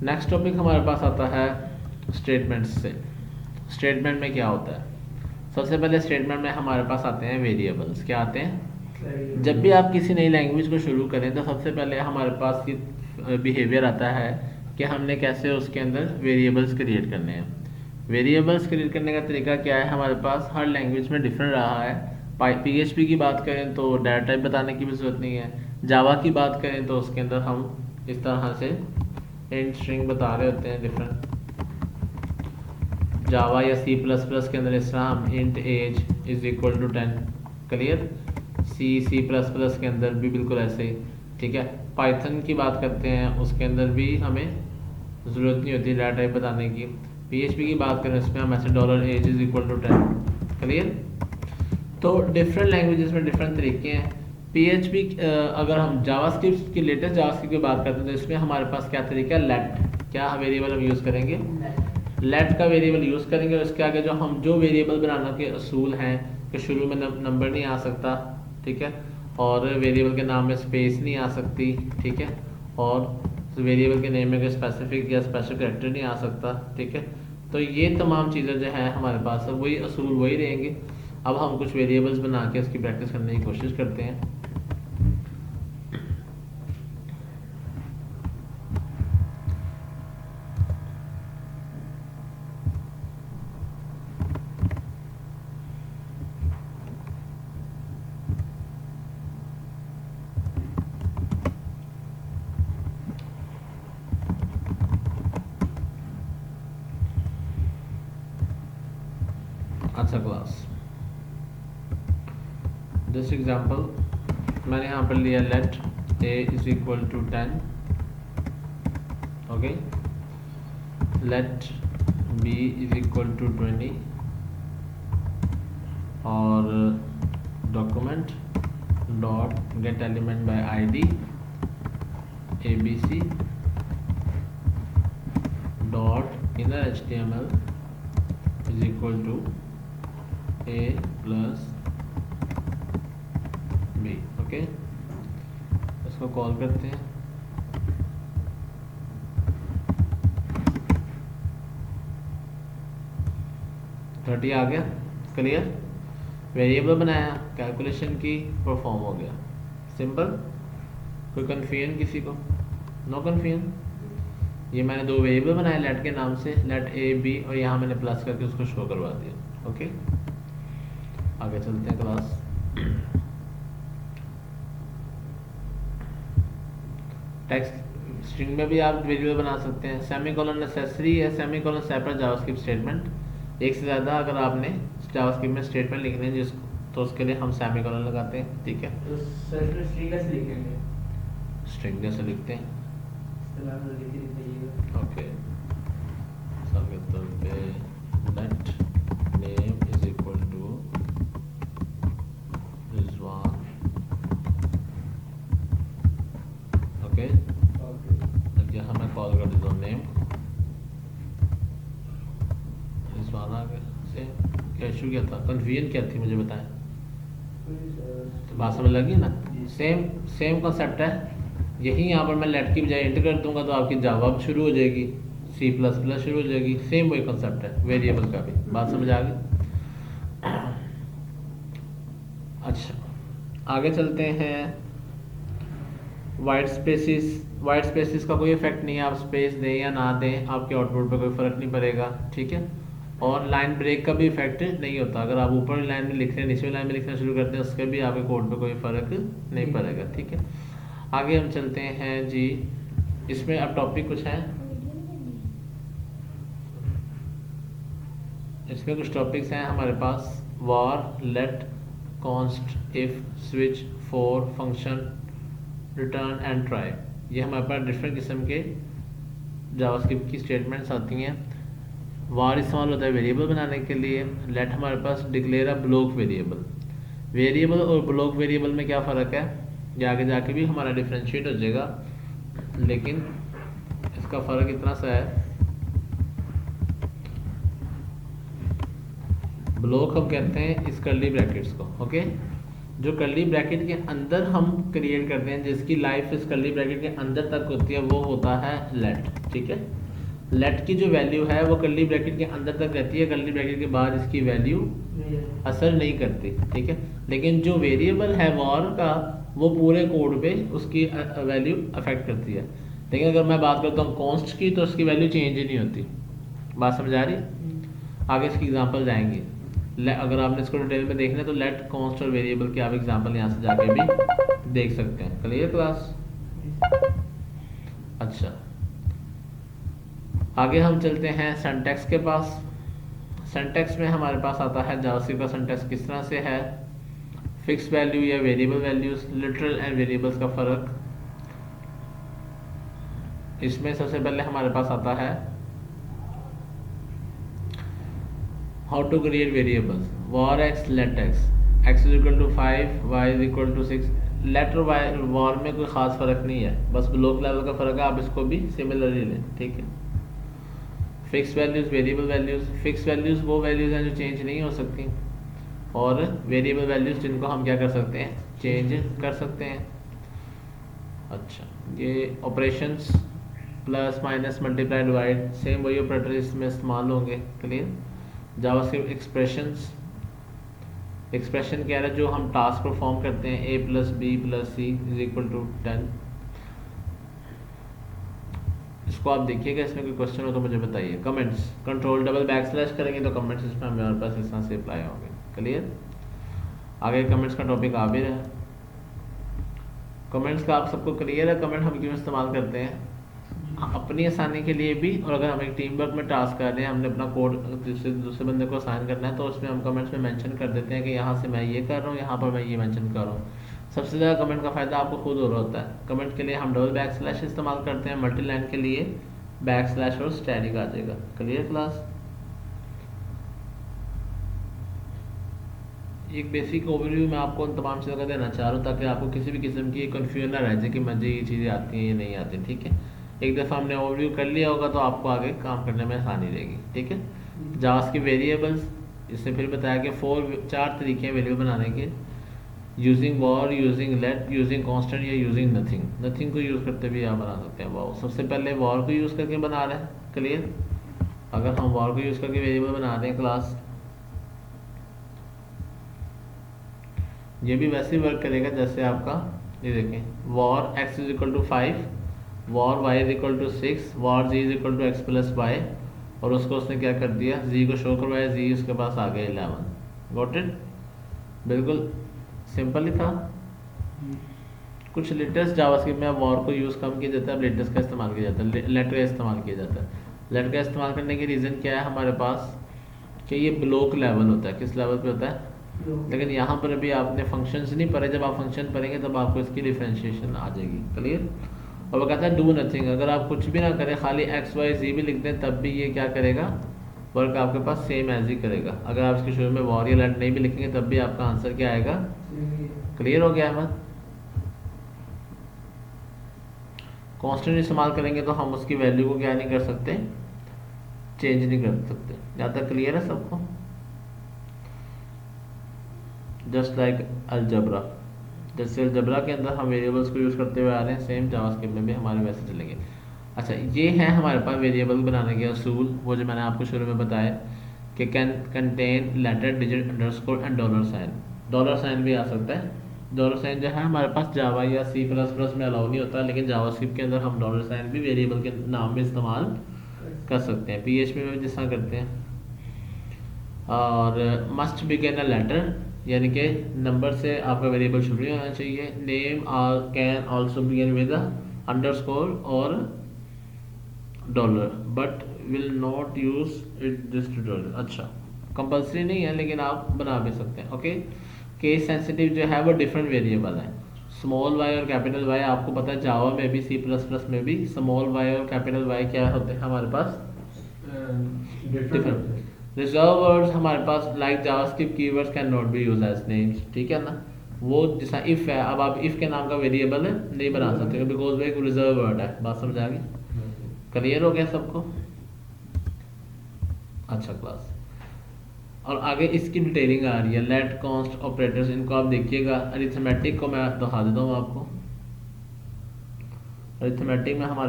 Next topic हमारे पास आता है स्टेटमेंट्स से। स्टेटमेंट में क्या होता है? सबसे पहले स्टेटमेंट में हमारे पास आते हैं वेरिएबल्स। क्या आते हैं? जब भी आप किसी नई लैंग्वेज को शुरू करें तो सबसे पहले हमारे पास ये बिहेवियर आता है कि हमने कैसे उसके अंदर वेरिएबल्स क्रिएट करने हैं। वेरिएबल्स क्रिएट करने का तरीका क्या है? हमारे पास हर लैंग्वेज में डिफरेंट रहा है। PHP की बात करें तो डाटा टाइप बताने की भी जरूरत नहीं है। जावा की बात करें तो उसके अंदर हम इस तरह से इंट स्ट्रिंग बता रहे होते हैं डिफरेंट। जावा या C++ के अंदर इस तरह हम int age is equal to 10। Clear? C++ के अंदर भी बिल्कुल ऐसे ही। ठीक है। पाइथन की बात करते हैं, उसके अंदर भी हमें ज़रूरत नहीं होती डाटा टाइप बताने की। PHP की बात करें इसमें हम ऐसे $age is equal to 10। Clear? तो डिफरेंट लैंग्वेजेस में डिफरेंट तरीके हैं। PHP अगर हम जावास्क्रिप्ट की लेटेस्ट जावास्क्रिप्ट की बात करते हैं तो इसमें हमारे पास क्या तरीका है? लेट। क्या वेरिएबल हम यूज़ करेंगे? लेट का वेरिएबल यूज़ करेंगे। और इसके आगे जो वेरिएबल बनाने के असूल हैं कि शुरू में नंबर नहीं आ सकता, ठीक है, और वेरिएबल के नाम में स्पेस नहीं आ सकती, ठीक है, और वेरिएबल के नेम में कोई स्पेसिफिक या स्पेशल कैरेक्टर नहीं आ सकता, ठीक है। तो ये तमाम चीज़ें जो है हमारे पास वही असूल वही रहेंगे। अब हम कुछ वेरिएबल्स बना के इसकी प्रैक्टिस करने की कोशिश करते हैं। अच्छा क्लास, दिस एग्जांपल मैंने यहाँ पर लिया let a is equal to 10, okay, let b is equal to 20 और document dot get element by id abc dot inner html is equal to a plus b। Okay, इसको call करते हैं। Thirty आ गया। क्लियर? वेरिएबल बनाया, calculation की, perform हो गया। सिंपल। कोई कन्फ्यूजन किसी को? No confusion. ये मैंने दो वेरिएबल बनाए लेट के नाम से, लेट a b, और यहाँ मैंने प्लस करके उसको शो करवा दिया। ओके, आगे चलते हैं क्लास। टेक्स्ट स्ट्रिंग में भी आप वेरिएबल बना सकते हैं। सेमीकोलन नेसेसरी है, सेमीकोलन सेपरेट जावास्क्रिप्ट स्टेटमेंट। एक से ज़्यादा अगर आपने जावास्क्रिप्ट में स्टेटमेंट लिखने हैं जिसको, तो उसके लिए हम सेमीकोलन लगाते हैं। ठीक है, तो सर स्ट्रिंग कैसे लिखेंगे? स्ट्रिंग जैसे लिखते हैं। ओके, मिसाल के तौर पे let name is equal to Rizwan. Okay, अब यहाँ मैं कॉल कर देता हूँ नेम रिजवान। आगे से क्या इशू क्या था? कन्फ्यूजन क्या थी मुझे बताएं। तो बात समझ लगी ना? सेम कॉन्सेप्ट है। यही यहाँ पर मैं लेट की बजाय इंट कर दूंगा तो आपकी जावा शुरू हो जाएगी, C++ शुरू हो जाएगी। सेम वही कॉन्सेप्ट है वेरिएबल का भी। बात समझ आ गई? अच्छा, आगे चलते हैं। वाइट स्पेसिस का कोई इफेक्ट नहीं है, आप स्पेस दें या ना दें आपके आउटपुट पर कोई फ़र्क नहीं पड़ेगा। ठीक है, और लाइन ब्रेक का भी इफेक्ट नहीं होता। अगर आप ऊपर लाइन में लिख रहे हैं, नीचे लाइन में लिखना शुरू करते हैं, उसके भी आपके कोड पे कोई फ़र्क नहीं पड़ेगा। ठीक है, आगे हम चलते हैं जी। इसमें अब टॉपिक कुछ है, इसमें कुछ टॉपिक्स हैं हमारे पास। Var, let, const, if, switch, for, function, return and try. ये हमारे पास डिफरेंट किस्म के जावास्क्रिप्ट की स्टेटमेंट्स आती हैं। वार इस्तेमाल होता है वेरिएबल बनाने के लिए। लेट हमारे पास declare a block variable. Variable और ब्लॉक वेरिएबल में क्या फ़र्क है ये आगे जाके भी हमारा डिफ्रेंशिएट हो जाएगा, लेकिन इसका फ़र्क इतना सा है। ब्लॉक हम कहते हैं इस कर्ली ब्रैकेट्स को, ओके, जो कर्ली ब्रैकेट के अंदर हम क्रिएट करते हैं, जिसकी लाइफ इस कर्ली ब्रैकेट के अंदर तक होती है, वो होता है लेट। ठीक है, लेट की जो वैल्यू है वो कर्ली ब्रैकेट के अंदर तक रहती है, कर्ली ब्रैकेट के बाद इसकी वैल्यू असर नहीं करती। ठीक है, लेकिन जो वेरिएबल है वॉर का, वो पूरे कोड पे उसकी वैल्यू अफेक्ट करती है। लेकिन अगर मैं बात करता हूँ कॉन्स्ट की, तो उसकी वैल्यू चेंज ही नहीं होती। बात समझ आ रही? आगे इसकी एग्जांपल आएंगे। अगर आपने इसको डिटेल में देखना है तो लेट, कॉन्स्ट और वेरिएबल के आप एग्जांपल यहाँ से जाके भी देख सकते हैं। Clear class? अच्छा, आगे हम चलते हैं सिंटैक्स के पास। सिंटैक्स में हमारे पास आता है जावास्क्रिप्ट का सिंटैक्स किस तरह से है, फिक्स वैल्यू या variable values, literal and variables का फर्क। इसमें सबसे पहले हमारे पास आता है how to create variables. var x let x is equal to 5, y is equal to 6। Let और var में कोई खास फर्क नहीं है, बस ब्लॉक लेवल का फर्क है, आप इसको भी सिमिलरली लें। ठीक है, fix values, variable values. Fix values वो वैल्यूज हैं जो चेंज नहीं हो सकती, और वेरिएबल वैल्यूज जिनको हम क्या कर सकते हैं, चेंज कर सकते हैं। अच्छा, ये operations plus minus multiply divide, same वही ऑपरेटर इसमें इस्तेमाल होंगे। क्लियर? जावास्क्रिप्ट एक्सप्रेशंस, एक्सप्रेशन क्या है, जो हम टास्क परफॉर्म करते हैं, a plus b plus c is equal to 10। इसको आप देखिएगा, इसमें कोई क्वेश्चन हो तो मुझे बताइए। Comments, control double back slash करेंगे तो कमेंट्स इसमें हमारे पास इस तरह से अप्लाई होंगे। क्लियर? आगे कमेंट्स का टॉपिक आ भी रहा है। कमेंट्स का आप सबको क्लियर है, कमेंट हम क्यों इस्तेमाल करते हैं? अपनी आसानी के लिए भी, और अगर हम एक टीम वर्क में टास्क कर रहे हैं, हमने अपना कोड दूसरे बंदे को असाइन करना है, तो उसमें हम कमेंट्स में मेंशन कर देते हैं कि यहाँ से मैं ये कर रहा हूँ, यहाँ पर मैं ये मेंशन कर रहा हूँ। सबसे ज़्यादा कमेंट का फ़ायदा आपको खुद हो रहा होता है। कमेंट के लिए हम डबल बैक स्लैश इस्तेमाल करते हैं, मल्टी लाइन के लिए बैक स्लैश और स्टैटिक आ जाएगा। Clear class? एक बेसिक ओवरव्यू मैं आपको तमाम चीज़ों का देना चाह रहा हूँ, ताकि आपको किसी भी किस्म की कन्फ्यूजन ना रह जाए कि मुझे ये चीज़ें आती हैं या नहीं आती। ठीक है, एक दफ़ा हमने ओवरव्यू कर लिया होगा तो आपको आगे काम करने में आसानी रहेगी। ठीक है, जावास की वेरिएबल्स, इससे फिर बताया कि 4 तरीके हैं वेरिएबल बनाने के, using var, using let, using constant या यूजिंग नथिंग। नथिंग को यूज़ करते भी आप बना सकते हैं। वॉर सबसे पहले वॉर को यूज़ करके बना रहे हैं। क्लियर? अगर हम वॉर को यूज़ करके वेरिएबल बना रहे हैं क्लास, ये भी वैसे ही वर्क करेगा जैसे आपका ये देखें, var x is equal to 5, var y is equal to 6, var z is equal to x plus y, और उसको उसने क्या कर दिया, z को शो करवाया, z उसके पास आ गया 11। Got it? बिल्कुल सिंपल ही था। कुछ लेटेस्ट जावास्क्रिप्ट में वॉर को यूज़ कम किया जाता है, अब लेटेस्ट का इस्तेमाल किया जाता है, लेट का इस्तेमाल किया जाता है। लेट का इस्तेमाल करने की रीज़न क्या है हमारे पास, कि ये ब्लॉक लेवल होता है। किस लेवल पे होता है? लेकिन यहाँ पर अभी आपने फंक्शंस नहीं पढ़े, जब आप फंक्शन पढ़ेंगे तब आपको इसकी डिफरेंशिएशन आ जाएगी। क्लियर? और वो कहता है डू नथिंग, अगर आप कुछ भी ना करें, खाली एक्स वाई जी भी लिख दें, तब भी ये क्या करेगा, वर्क आपके पास सेम एज ही करेगा। अगर आप इसके शुरू में वॉर या लेट नहीं भी लिखेंगे तब भी आपका आंसर क्या आएगा? क्लियर हो गया अहमद? कांस्टेंट इस्तेमाल करेंगे तो हम उसकी वैल्यू को क्या नहीं कर सकते, चेंज नहीं कर सकते। यहाँ तक क्लियर है सबको? जस्ट लाइक अलजबरा, जैसे अलजबरा के अंदर हम वेरिएबल्स को यूज़ करते हुए आ रहे हैं, सेम जावास्क्रिप्ट में भी हमारे वैसे चलेंगे। अच्छा, ये है हमारे पास वेरिएबल बनाने के असूल, वो जो मैंने आपको शुरू में बताया कि can contain letter, digit, underscore and dollar sign. Dollar sign भी आ सकता है। डॉलर साइन जो है हमारे पास जावा या C++ में अलाउ नहीं होता, लेकिन जावास्क्रिप्ट के अंदर हम डॉलर साइन भी वेरिएबल के नाम में इस्तेमाल कर सकते हैं। PHP में भी जिस तरह करते हैं। और मस्ट बिगिन अ लेटर, यानी कि नंबर से आपका वेरिएबल शुरू होना चाहिए। Name can also begin with underscore और dollar, but will not use it this tutorial. अच्छा, कंपल्सरी नहीं है, लेकिन आप बना भी सकते हैं। ओके, केस सेंसिटिव जो है वो डिफरेंट वेरिएबल है। स्मॉल वाई और कैपिटल वाई, आपको पता है जावा में भी C++ में भी स्मॉल वाई और कैपिटल वाई क्या होते हैं हमारे पास, डिफरेंट। रिजर्व वर्ड्स हमारे पास like JavaScript keywords can not be used as names. ठीक है ना? वो जैसा इफ है, अब आप इफ के नाम का वेरिएबल नहीं बना सकते बिकॉज वो एक रिजर्व वर्ड है। बात समझ आ गई? क्लियर हो गया सबको? अच्छा क्लास, और आगे इसकी डिटेलिंग आ रही है, लेट कॉन्स्ट ऑपरेटर्स, इनको आप देखिएगा। अरिथमेटिक को मैं दिखा देता हूँ आपको। अरिथमेटिक में हमारे